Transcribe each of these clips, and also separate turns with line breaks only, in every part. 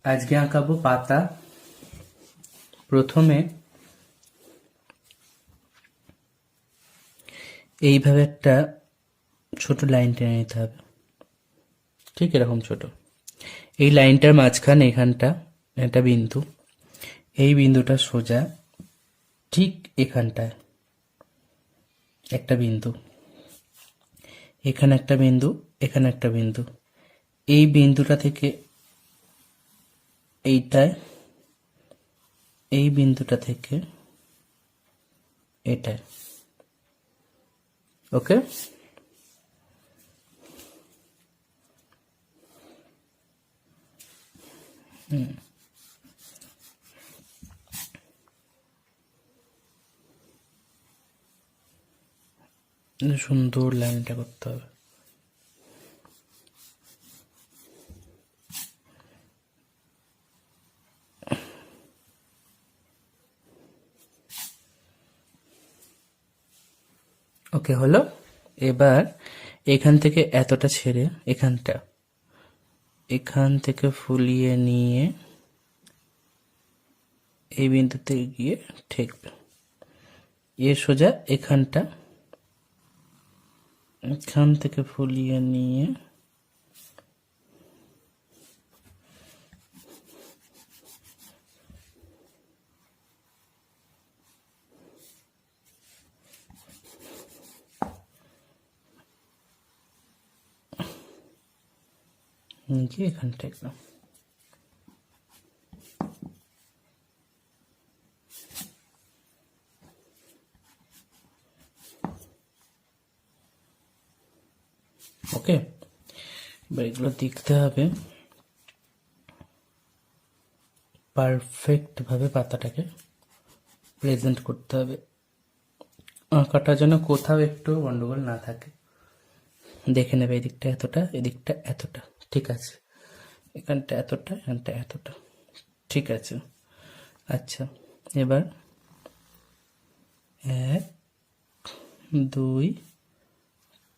আজকে আঁকাবো পাতা। প্রথমে এইভাবে একটা ছোট লাইন টেনে নিতে হবে, ঠিক এরকম ছোট। এই লাইনটার মাঝখানে এখানটা একটা বিন্দু, এই বিন্দুটা সোজা ঠিক এখানটায় একটা বিন্দু, এখানে একটা বিন্দু, এখানে একটা বিন্দু। এই বিন্দুটা থেকে এইটায়, এই বিন্দুটা থেকে এটায়। ওকে, সুন্দর লাইনটা করতে হবে। ওকে, হলো। এবার এখান থেকে এতটা ছেড়ে এখান থেকে ফুলিয়ে নিয়ে এই বিন্দুতে গিয়ে ঠেকবে। সোজা এখান থেকে ফুলিয়ে নিয়ে এখান ঠেকবে। ওকে, এবার এগুলো দেখতে হবে পারফেক্ট ভাবে, পাতাটাকে প্রেজেন্ট করতে হবে। আঁকাটা যেন কোথাও একটু গন্ডগোল না থাকে। দেখে নেবে এদিকটা এতটা, এদিকটা এতটা, ঠিক আছে। এখানটা এতটা, এখানটা এতটা, ঠিক আছে। আচ্ছা, এবার 1 2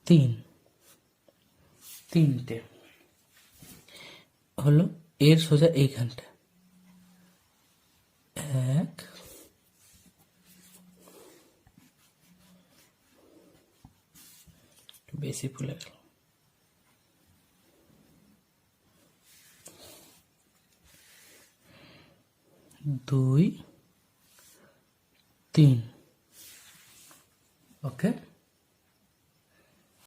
3, তিনটে হলো। এর সোজা এইখানটা 1, বেশি ফুলে গেল, 2 3। ওকে।